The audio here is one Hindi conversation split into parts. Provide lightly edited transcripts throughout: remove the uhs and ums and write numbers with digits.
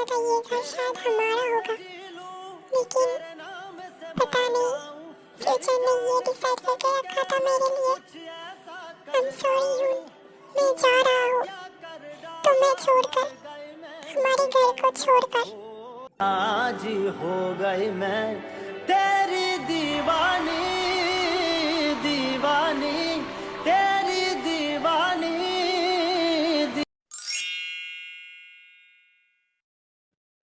था ये घर शायद हमारा होगा, लेकिन पता नहीं फ्यूचर ने ये डिसाइड करके रखा था मेरे लिए। आई एम सॉरी यून, मैं जा रहा हूँ तुम्हें छोड़कर, हमारे घर को छोड़कर। आज हो गई मैं तेरी दीवानी, दीवानी तेरी दीवानी।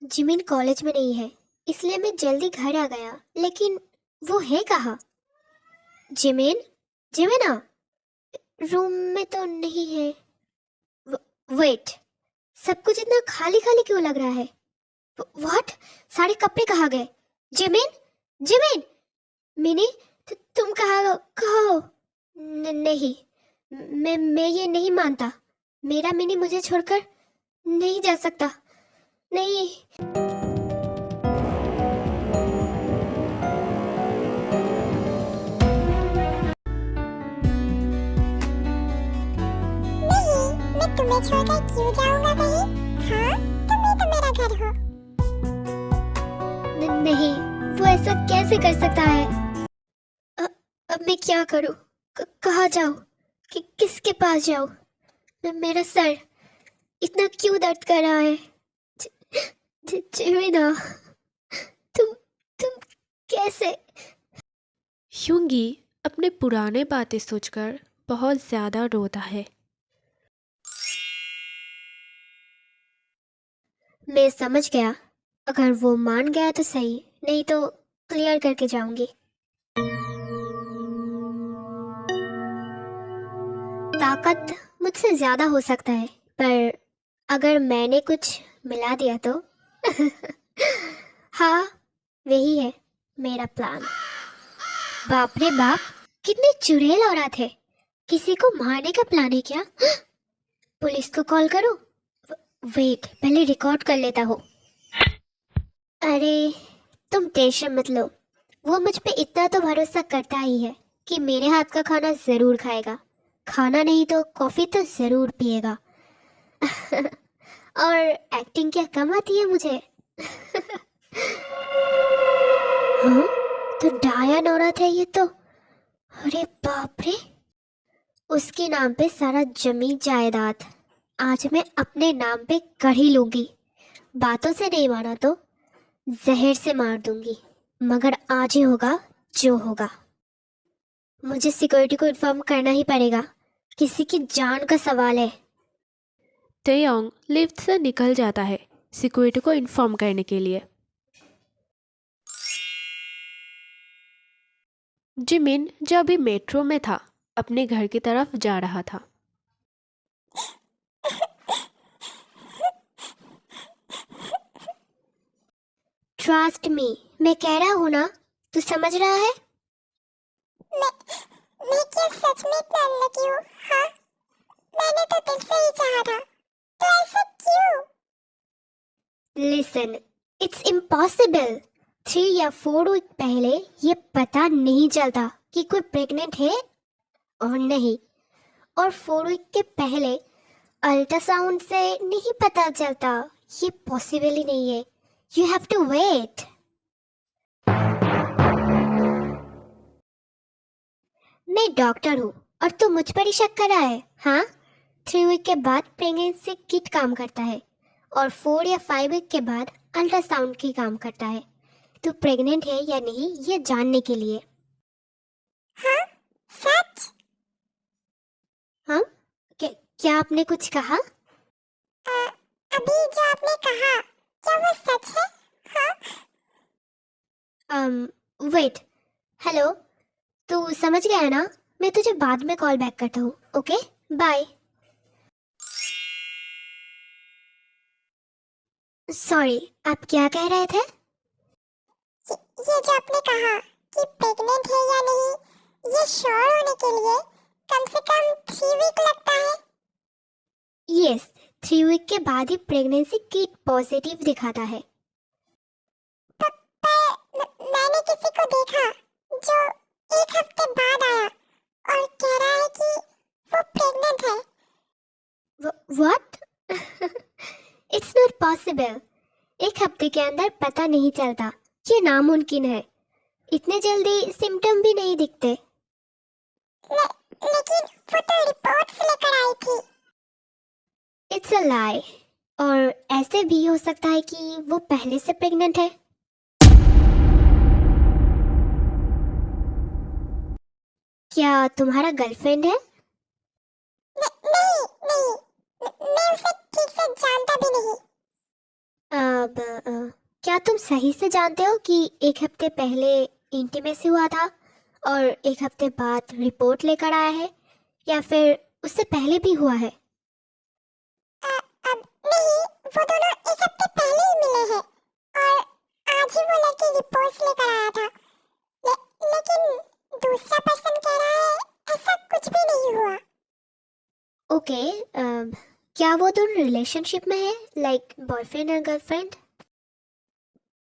जिमिन कॉलेज में नहीं है, इसलिए मैं जल्दी घर आ गया, लेकिन वो है कहाँ? जिमिन, जिमिन रूम में तो नहीं है। वेट, सब कुछ इतना खाली खाली क्यों लग रहा है? व्हाट? सारे कपड़े कहाँ गए? जिमिन, जिमिन, मिनी, तुम कहाँ हो? नहीं, मैं ये नहीं मानता। मेरा मिनी मुझे छोड़कर नहीं जा सकता। नहीं। मैं तुम्हें छोड़कर क्यों जाऊंगा कहीं? हाँ, तुम ही तो मेरा घर हो। नहीं, वो ऐसा कैसे कर सकता है? अब मैं क्या करूं? कहाँ जाऊं? किसके पास जाऊं? मेरा सर इतना क्यों दर्द कर रहा है? जिमिना, तुम कैसे? ह्यूंगी अपने पुराने बातें सोचकर बहुत ज्यादा रोता है। मैं समझ गया, अगर वो मान गया तो सही, नहीं तो क्लियर करके जाऊंगी। ताकत मुझसे ज्यादा हो सकता है, पर अगर मैंने कुछ मिला दिया तो हाँ, वही है मेरा प्लान। बाप रे बाप, कितने चुड़ैल औरत है। किसी को मारने का प्लान है क्या? पुलिस को कॉल करो। वेट, पहले रिकॉर्ड कर लेता हूँ। अरे, तुम टेंशन मत लो, वो मुझ पे इतना तो भरोसा करता ही है कि मेरे हाथ का खाना जरूर खाएगा। खाना नहीं तो कॉफी तो जरूर पिएगा। और एक्टिंग क्या कम आती है मुझे। हाँ, तो डायन औरत है ये तो। अरे बाप रे, उसके नाम पे सारा जमीन जायदाद आज मैं अपने नाम पे कर ही लूंगी। बातों से नहीं माना तो जहर से मार दूंगी, मगर आज ही होगा जो होगा। मुझे सिक्योरिटी को इन्फॉर्म करना ही पड़ेगा, किसी की जान का सवाल है। तेयोंग लिफ्ट से निकल जाता है सिक्योरिटी को इन्फॉर्म करने के लिए। जिमिन जो अभी मेट्रो में था, अपने घर की तरफ जा रहा था। ट्रस्ट मी, मैं कह रहा हूँ ना, तू समझ रहा है? मैं क्या सच में इतना अनलकी हूँ? हाँ, मैंने तो दिल से ही चाहा था, तो ऐसा क्यों? Listen, it's impossible. 3 या 4 वीक पहले ये पता नहीं चलता कि कोई प्रेग्नेंट है और नहीं, और 4 वीक के पहले अल्ट्रासाउंड से नहीं पता चलता। ये पॉसिबल ही नहीं है। You have to wait. मैं डॉक्टर हूँ और तू मुझ पर ही शक कर रहा है? हाँ, 3 वीक के बाद प्रेगनेंसी किट काम करता है और 4 या 5 वीक के बाद अल्ट्रासाउंड की काम करता है, तू प्रेग्नेंट है या नहीं ये जानने के लिए। हाँ, सच? हाँ, क्या आपने कुछ कहा? अभी जो आपने कहा, क्या वो सच है? हाँ। वेट, हेलो, तू समझ गया ना? मैं तुझे बाद में कॉल बैक करता हूँ। Okay, bye. सॉरी, आप क्या कह रहे थे? ये जो आपने कहा कि प्रेग्नेंट है या नहीं, ये श्योर होने के लिए कम से कम 3 वीक लगता है। यस, 3 वीक के बाद ही प्रेगनेंसी किट पॉजिटिव दिखाता है। मैंने किसी को देखा जो 1 हफ्ते बाद आया और कह रहा है कि वो प्रेग्नेंट है। व्हाट? It's not possible. एक हफ्ते के अंदर पता नहीं चलता, ये नामुमकिन है। इतने जल्दी सिम्टम भी नहीं दिखते। लेकिन वो तो रिपोर्ट्स लेकर आई थी। इट्स अ लाई। और ऐसे भी हो सकता है कि वो पहले से प्रेग्नेंट है। क्या तुम्हारा गर्लफ्रेंड है? नहीं नहीं, मैं उसे ठीक से जानता भी नहीं। अब क्या तुम सही से जानते हो कि एक हफ्ते पहले इंटीमेसी हुआ था और एक हफ्ते बाद रिपोर्ट लेकर आया है, या फिर उससे पहले भी हुआ है? अब नहीं, वो दोनों एक हफ्ते पहले ही मिले हैं और आज ही वो लड़की रिपोर्ट्स लेकर आया था। लेकिन दूसरा पर्सन कह रहा है ऐसा कुछ भी नहीं हुआ। ओके, क्या वो दोनों रिलेशनशिप में है, लाइक बॉयफ्रेंड और girlfriend?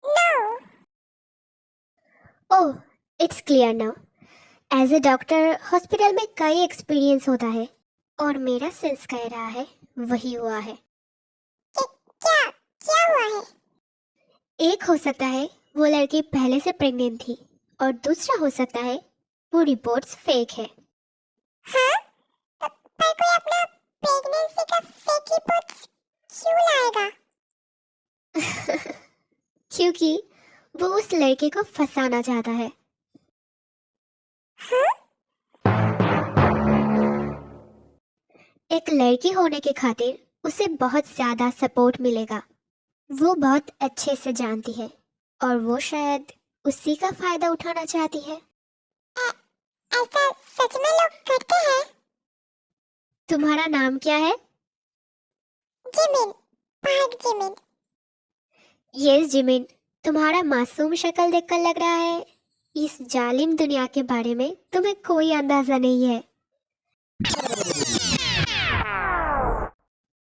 No. Oh, it's clear now. As a doctor hospital में कई एक्सपीरियंस होता है और मेरा सेंस कह रहा है वही हुआ है। क्या क्या हुआ है? एक हो सकता है वो लड़की पहले से प्रेग्नेंट थी और दूसरा हो सकता है वो रिपोर्ट्स फेक है। हाँ? पर कोई अपना प्रेगनेंसी का फेक रिपोर्ट क्यों लाएगा? क्योंकि वो उस लड़के को फंसाना चाहता है। हाँ? एक लड़की होने के खातिर उसे बहुत ज्यादा सपोर्ट मिलेगा। वो बहुत अच्छे से जानती है और वो शायद उसी का फायदा उठाना चाहती है। ऐसा सच में लोग करते हैं? तुम्हारा नाम क्या है? Jimin, park Jimin. Yes Jimin, तुम्हारा मासूम शक्ल देखकर लग रहा है इस जालिम दुनिया के बारे में तुम्हें कोई अंदाजा नहीं है।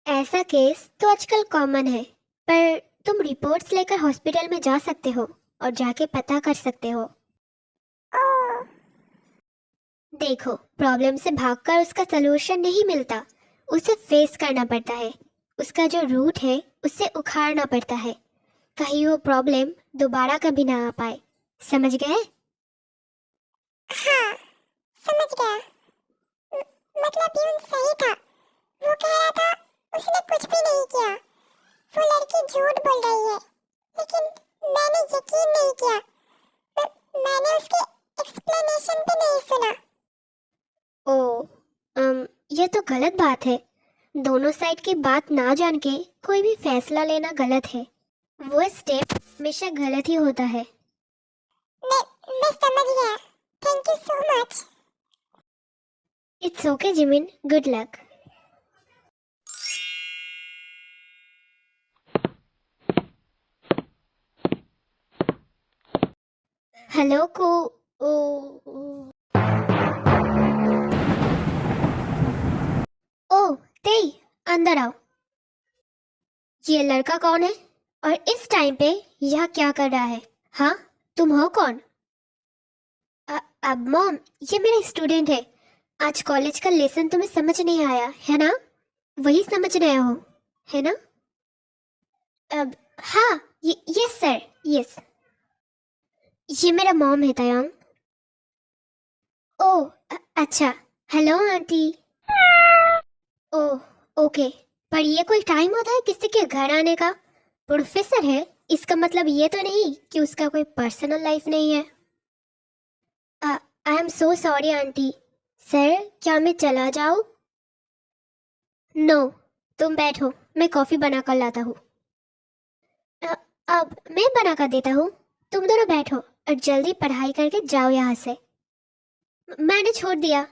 ऐसा केस तो आजकल कॉमन है, पर तुम रिपोर्ट्स लेकर हॉस्पिटल में जा सकते हो और जाके पता कर सकते हो। ओह, देखो, प्रॉब्लम से भागकर उसका सलूशन नहीं मिलता, उसे फेस करना पड़ता है। उसका जो रूट है उसे उखाड़ना पड़ता है, कहीं वो प्रॉब्लम दोबारा कभी ना आ पाए। समझ गए? हाँ, समझ गया। मतलब यूं सही था। वो कह रहा था उसने कुछ भी नहीं किया। वो लड़की झूठ बोल रही है, लेकिन मैंने यकीन नहीं किया। मैंने उसके एक्सप्लेनेशन भी नहीं सुना। ओ, ये तो गलत बात है। दोनों साइड की बात ना जान के कोई भी फैसला लेना गलत है। वो स्टेप हमेशा गलत ही होता है। मैं समझ गया। Thank you so much. It's okay Jimin, good luck. Hello को ओ तेई, अंदर आओ। ये लड़का कौन है और इस टाइम पे यह क्या कर रहा है? हाँ, तुम हो कौन? अब मॉम, ये मेरा स्टूडेंट है। आज कॉलेज का लेसन तुम्हें समझ नहीं आया है ना? वही समझ रहे हो, है ना? अब हाँ, यस सर, यस। ये मेरा मॉम है तयंग। ओह, अच्छा। Hello aunty. Oh, okay. पर ये कोई टाइम होता है किसी के घर आने का? प्रोफेसर है, इसका मतलब ये तो नहीं कि उसका कोई पर्सनल लाइफ नहीं है। I am so sorry aunty. Sir, क्या मैं चला जाऊँ? नो, तुम बैठो, मैं कॉफ़ी बना कर लाता हूँ। अब मैं बना कर देता हूँ, तुम दोनों बैठो और जल्दी पढ़ाई करके जाओ यहाँ से। मैंने छोड़ दिया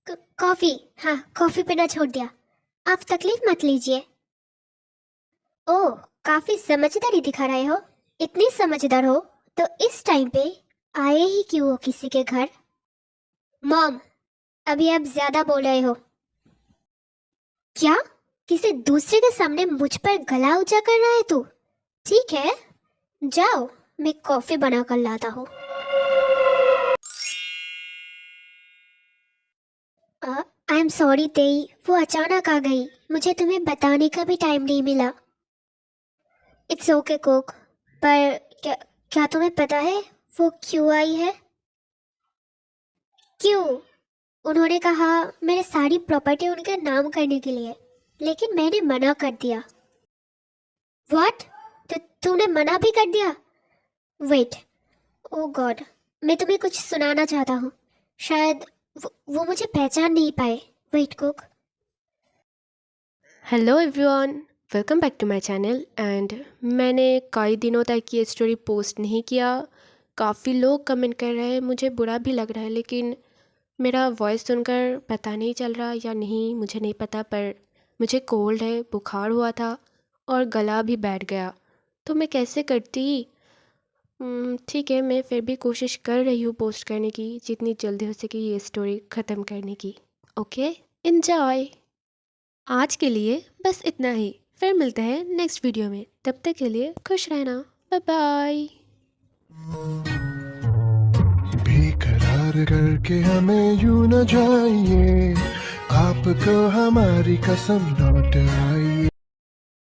कॉफ़ी। हाँ, कॉफ़ी पीना छोड़ दिया। आप तकलीफ मत लीजिए। ओह, काफ़ी समझदारी दिखा रहे हो। इतनी समझदार हो तो इस टाइम पे आए ही क्यों हो किसी के घर? मॉम, अभी आप ज़्यादा बोल रहे हो। क्या? किसी दूसरे के सामने मुझ पर गला ऊंचा कर रहा है तू? ठीक है, जाओ, मैं कॉफ़ी बना कर लाता हूँ। आई एम सॉरी तेई, वो अचानक आ गई, मुझे तुम्हें बताने का भी टाइम नहीं मिला। इट्स ओके कुक, पर क्या क्या तुम्हें पता है वो क्यों आई है? क्यों? उन्होंने कहा मेरे सारी प्रॉपर्टी उनके नाम करने के लिए, लेकिन मैंने मना कर दिया। व्हाट? तुमने मना भी कर दिया? वेट, ओ गॉड, मैं तुम्हें कुछ सुनाना चाहता हूँ। शायद वो मुझे पहचान नहीं पाए। Wait cook. Hello everyone, welcome back to my channel. And मैंने कई दिनों तक ये स्टोरी पोस्ट नहीं किया। काफ़ी लोग कमेंट कर रहे हैं, मुझे बुरा भी लग रहा है, लेकिन मेरा वॉइस सुनकर पता नहीं चल रहा या नहीं मुझे नहीं पता, पर मुझे कोल्ड है, बुखार हुआ था और गला भी बैठ गया, तो मैं कैसे करती। ठीक है, मैं फिर भी कोशिश कर रही हूँ पोस्ट करने की, जितनी जल्दी हो सके ये स्टोरी ख़त्म करने की। Okay, enjoy. आज के लिए बस इतना ही, फिर मिलते हैं नेक्स्ट वीडियो में। तब तक के लिए खुश रहना, बाय बाय। बेकरार करके हमें यूं न जाइए, आपको हमारी कसम लौट आइए।